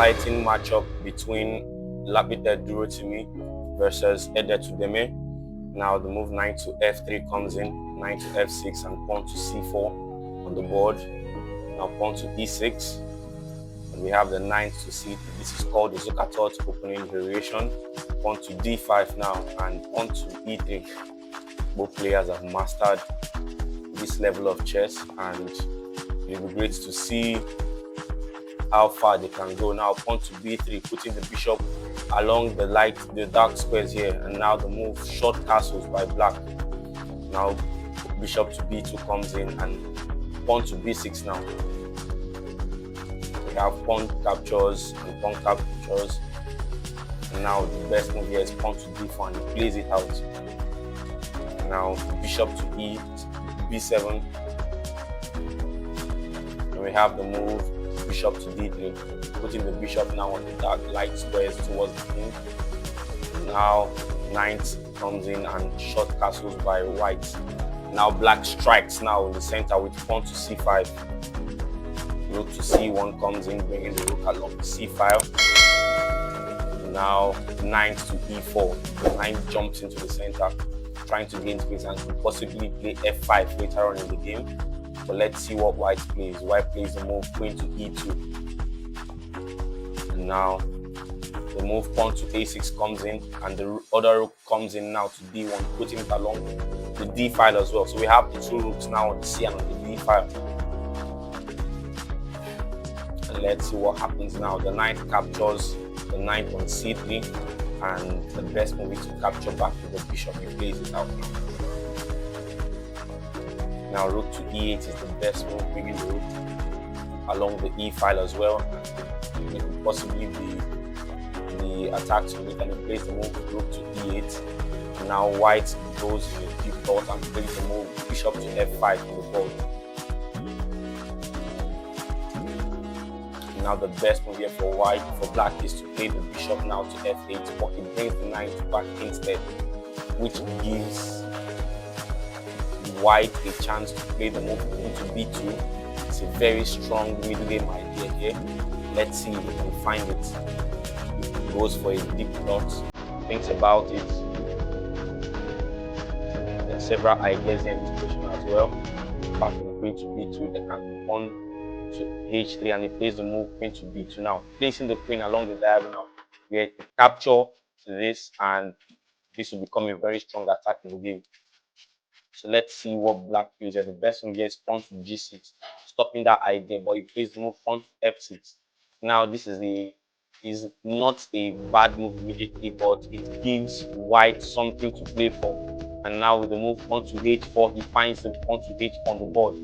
exciting matchup between LAPITE Durotimi versus EDET UDEME. Now the move knight to f3 comes in, knight to f6 and pawn to c4 on the board. Now pawn to e6. And we have the knight to c3. This is called the Zucatot opening variation. Pawn to d5 now and pawn to e3. Both players have mastered this level of chess, and it will be great to see how far they can go. Now pawn to b3, putting the bishop along the dark squares here, and now the move short castles by black. Now bishop to b2 comes in and pawn to b6 now. We have pawn captures and pawn captures, and now the best move here is pawn to d4 and he plays it out. Now bishop to b7, and we have the move bishop to d3, putting the bishop now on the dark light squares towards the king. Now knight comes in and short castles by white. Now black strikes now in the center with pawn to c5. Rook to c1 comes in, bringing the rook along the c file. Now knight to e4. The knight jumps into the center, trying to gain space and could possibly play f5 later on in the game. But let's see what white plays. White plays the move queen to e2. And now the move pawn to a6 comes in, and the other rook comes in now to d1, putting it along the d file as well. So we have the two rooks now on the c and on the d file. And let's see what happens now. The knight captures the knight on c3, and the best move is to capture back with the bishop. He plays it out now. Now rook to e8 is the best move, bringing the rook along the e file as well. And it could possibly be the attack to it, and he plays the move with rook to e8. Now white goes in a deep thought and plays the move bishop to f5 on the board. Now the best move here for black is to play the bishop now to f8, but he brings the knight back instead, which gives white a chance to play the move into b2. It's a very strong middle game idea here. Let's see if we can find it. He goes for a deep thought, thinks about it. There's several ideas in this question as well. Back from queen to b2, they can pawn to h3, and he plays the move queen to b2 now, placing the queen along the diagonal. We get a capture to this, and this will become a very strong attack in the game. So let's see what black plays. The best move here is pawn to g6, stopping that idea, but he plays the move pawn to f6. Now this is not a bad move immediately, but it gives white something to play for. And now with the move pawn to h4, he finds the pawn to h on the board.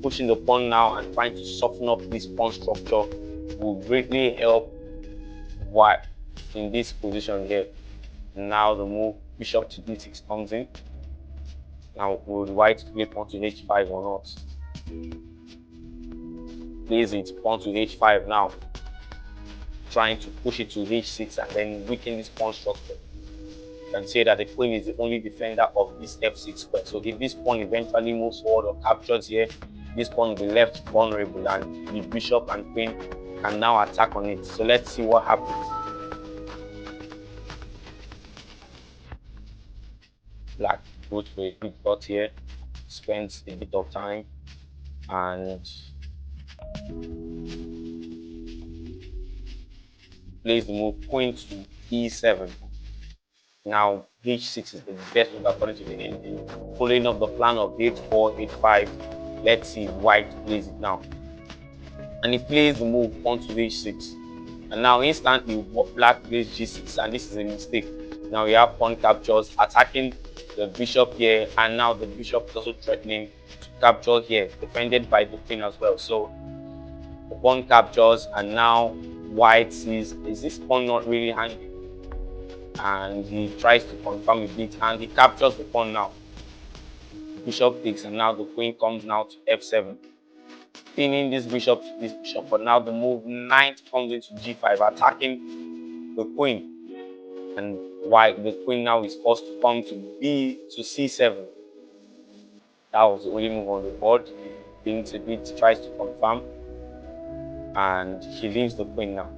Pushing the pawn now and trying to soften up this pawn structure will greatly help white in this position here. Now the move bishop to d6 comes in. Now will white play pawn to h5 or not? Plays it pawn to h5 now, trying to push it to h6 and then weaken this pawn structure. You can say that the queen is the only defender of this f6 square. So if this pawn eventually moves forward or captures here, this pawn will be left vulnerable, and the bishop and queen can now attack on it. So let's see what happens. Black goes for a quick dot here, spends a bit of time, and plays the move queen to e7. Now h6 is the best move according to the endgame, following up the plan of h4, h5. Let's see if white plays it now. And he plays the move pawn to h6. And now instantly black plays g6, and this is a mistake. Now we have pawn captures, attacking the bishop here, and now the bishop is also threatening to capture here, defended by the queen as well. So the pawn captures, and now white sees, is this pawn not really handy? And he tries to confirm a bit, and he captures the pawn now. Bishop takes, and now the queen comes now to f7, pinning this bishop to this bishop. But now the move knight comes into g5, attacking the queen, and white, the queen now is forced to come to c7. That was the only move on the board. He thinks a bit, tries to confirm, and he leaves the queen now.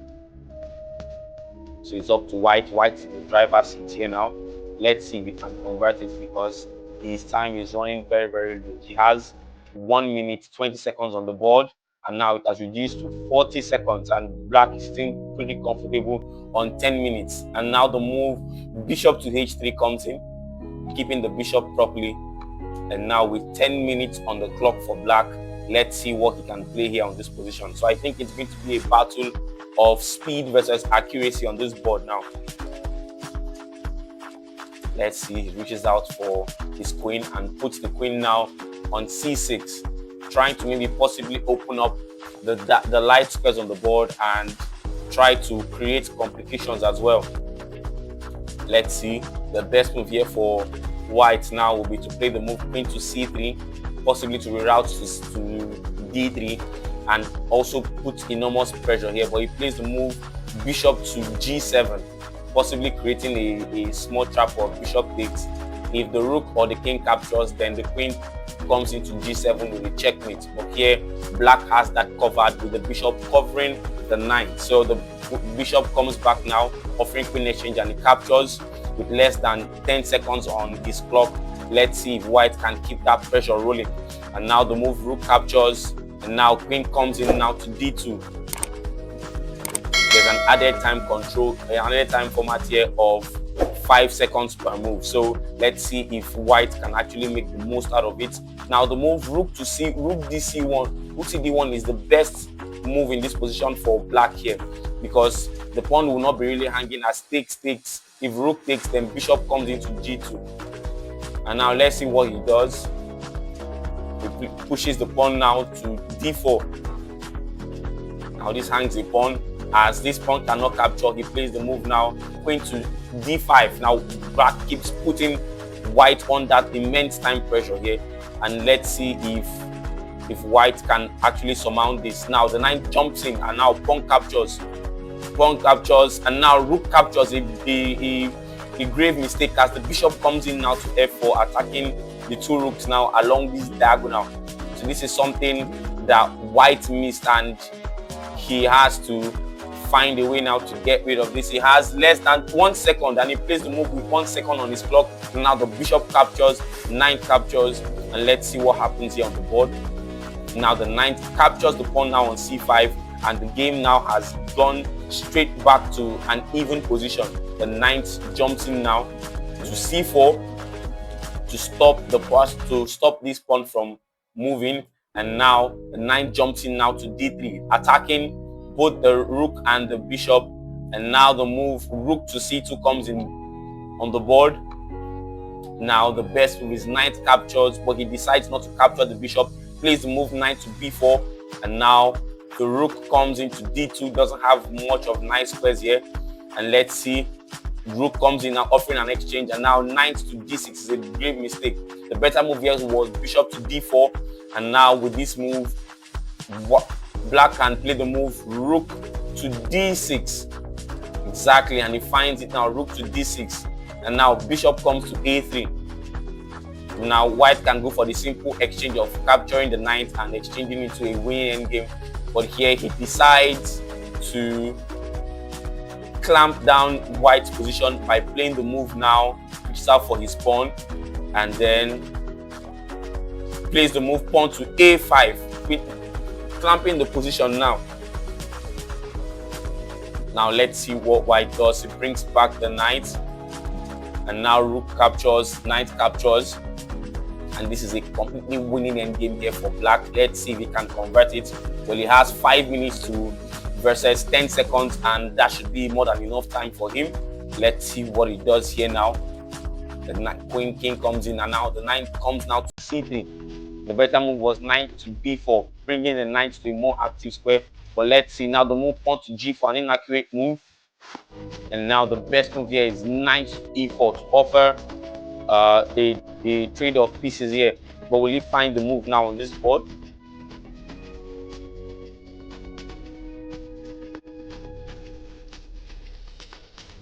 So it's up to white. White is the driver's seat here now. Let's see if we can convert it because his time is running very, very low. He has 1 minute 20 seconds on the board, and now it has reduced to 40 seconds, and black is still pretty comfortable on 10 minutes. And now the move bishop to h3 comes in, keeping the bishop properly. And now with 10 minutes on the clock for black, let's see what he can play here on this position. So I think it's going to be a battle of speed versus accuracy on this board now. Let's see, he reaches out for his queen and puts the queen now on c6, trying to maybe possibly open up the light squares on the board and try to create complications as well. Let's see, the best move here for white now will be to play the move queen to c3, possibly to reroute to d3, and also put enormous pressure here. But he plays the move bishop to g7, possibly creating a small trap for bishop takes. If the rook or the king captures, then the queen comes into g7 with a checkmate. But here, black has that covered with the bishop covering the knight. So the bishop comes back now, offering queen exchange, and he captures with less than 10 seconds on his clock. Let's see if white can keep that pressure rolling. And now the move rook captures, and now queen comes in now to d2. There's an added time control, an added time format here of 5 seconds per move. So let's see if white can actually make the most out of it. Now the move rook dc1, rook cd1 is the best move in this position for black here, because the pawn will not be really hanging as takes. If rook takes, then bishop comes into g2. And now let's see what he does. He pushes the pawn now to d4. Now this hangs the pawn. As this pawn cannot capture, he plays the move now queen to d5. Now black keeps putting white on that immense time pressure here, and let's see if white can actually surmount this. Now the knight jumps in, and now pawn captures, and now rook captures. A grave mistake, as the bishop comes in now to f4, attacking the two rooks now along this diagonal. So this is something that white missed, and he has to find a way now to get rid of this. He has less than 1 second, and he plays the move with 1 second on his clock. Now the bishop captures, knight captures, and let's see what happens here on the board. Now the knight captures the pawn now on c5, and the game now has gone straight back to an even position. The knight jumps in now to c4 to stop this pawn from moving, and now the knight jumps in now to d3, attacking both the rook and the bishop. And now the move rook to c2 comes in on the board. Now the best move is knight captures, but he decides not to capture the bishop, plays the move knight to b4, and now the rook comes into d2. Doesn't have much of nice squares here, and let's see, rook comes in now offering an exchange, and now knight to d6 is a grave mistake. The better move here was bishop to d4, and now with this move black can play the move rook to d6, exactly, and he finds it now, rook to d6, and now bishop comes to a3. Now white can go for the simple exchange of capturing the knight and exchanging into a winning endgame, but here he decides to clamp down white's position by playing the move now, reaches out for his pawn, and then plays the move pawn to a5, clamping the position now. Now let's see what white does. He brings back the knight, and now rook captures, knight captures, and this is a completely winning endgame here for black. Let's see if he can convert it. Well, he has 5 minutes to versus 10 seconds, and that should be more than enough time for him. Let's see what he does here now. The knight, queen king comes in, and now the knight comes now to c3. The better move was knight to b4, bringing the knight to a more active square. But let's see now the move pawn to g4, an inaccurate move. And now the best move here is knight e4 to offer a trade of pieces here. But will he find the move now on this board?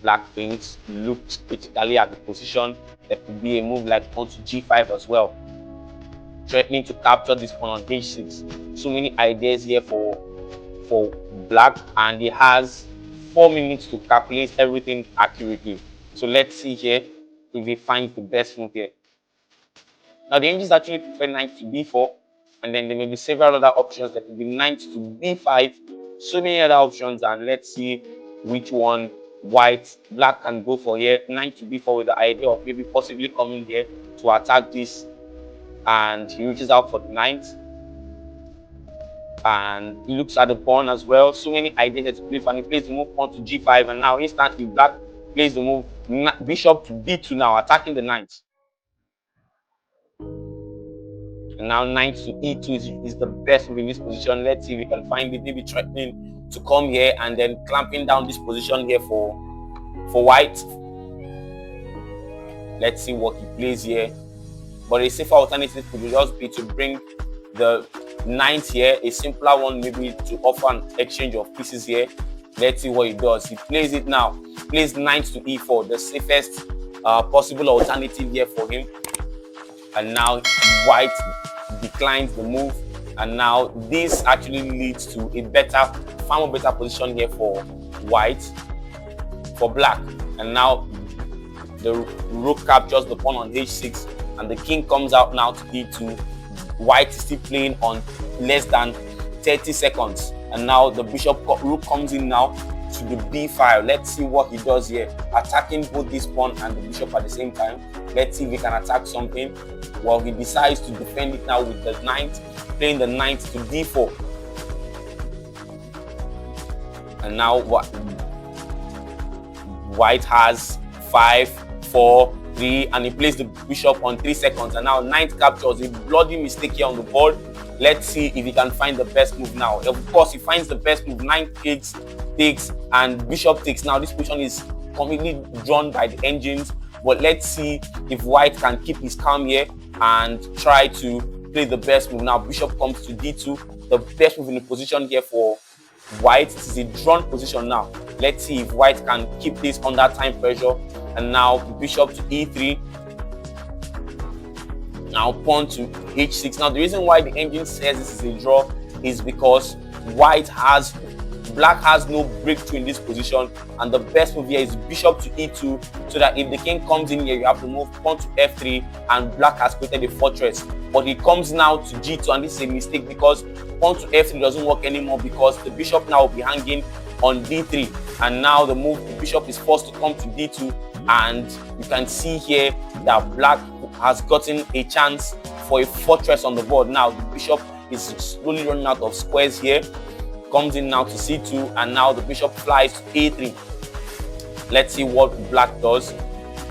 Black things looked critically at the position. There could be a move like pawn to g5 as well, threatening to capture this pawn on h6. So many ideas here for black, and he has 4 minutes to calculate everything accurately. So let's see here if he finds the best move here. Now the engines actually prefer knight to b4, and then there may be several other options that will be knight to b5, so many other options, and let's see which one black can go for here. Knight to b4 with the idea of maybe possibly coming here to attack this, and he reaches out for the knight, and he looks at the pawn as well. So many ideas to play for, and he plays the move pawn to g5, and now instantly black plays the move bishop to b2, now attacking the knight. And now knight to e2 is the best move in this position. Let's see if we can find it, maybe threatening to come here and then clamping down this position here for white. Let's see what he plays here. But a safer alternative could just be to bring the knight here, a simpler one, maybe to offer an exchange of pieces here. Let's see what he does. He plays it now. Plays knight to e4, the safest possible alternative here for him. And now white declines the move, and now this actually leads to a far more better position here for black. And now the rook captures the pawn on h6, and the king comes out now to e2. White is still playing on less than 30 seconds, and now the rook comes in now to the b file. Let's see what he does here, attacking both this pawn and the bishop at the same time. Let's see if he can attack something. Well, he decides to defend it now with the knight, playing the knight to d4. And now white has 5, 4, 3, and he plays the bishop on 3 seconds. And now knight captures, a bloody mistake here on the board. Let's see if he can find the best move now. Of course, he finds the best move. Knight takes, and bishop takes. Now this position is completely drawn by the engines. But let's see if white can keep his calm here and try to play the best move. Now bishop comes to d2, the best move in the position here for white. This is a drawn position now. Let's see if white can keep this under time pressure. And now bishop to e3. Now pawn to h6. Now the reason why the engine says this is a draw is because black has no breakthrough in this position, and the best move here is bishop to e2, so that if the king comes in here, you have to move pawn to f3, and black has created a fortress. But he comes now to g2, and this is a mistake because pawn to f3 doesn't work anymore, because the bishop now will be hanging on d3, and now the bishop is forced to come to d2, and you can see here that black has gotten a chance for a fortress on the board. Now the bishop is slowly running out of squares here. Comes in now to c2, and now the bishop flies to a3. Let's see what black does.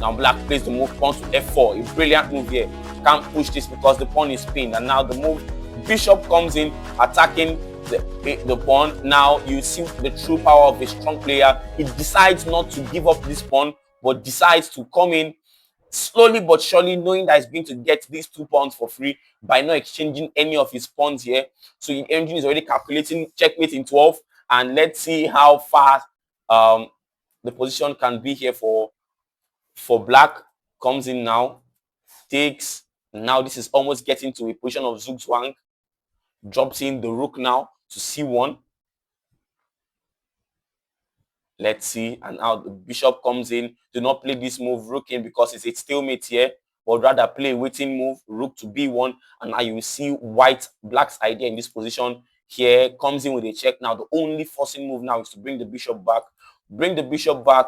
Now black plays the move pawn to f4, a brilliant move here. Can't push this because the pawn is pinned, and now the move bishop comes in, attacking the pawn. Now you see the true power of a strong player. He decides not to give up this pawn, but decides to come in slowly but surely, knowing that he's going to get these 2 pawns for free by not exchanging any of his pawns here. So the engine is already calculating checkmate in 12, and let's see how far the position can be here for black. Comes in now, takes. Now this is almost getting to a position of zugzwang. Drops in the rook now to c1. Let's see, and now the bishop comes in. Do not play this move rook in, because it's a stalemate here, but rather play a waiting move, rook to b1. And now you see black's idea in this position here comes in with a check. Now the only forcing move now is to bring the bishop back,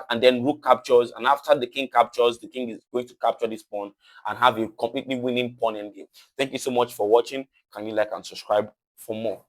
and then rook captures. And after the king captures, the king is going to capture this pawn and have a completely winning pawn endgame. Thank you so much for watching. Can you like and subscribe for more?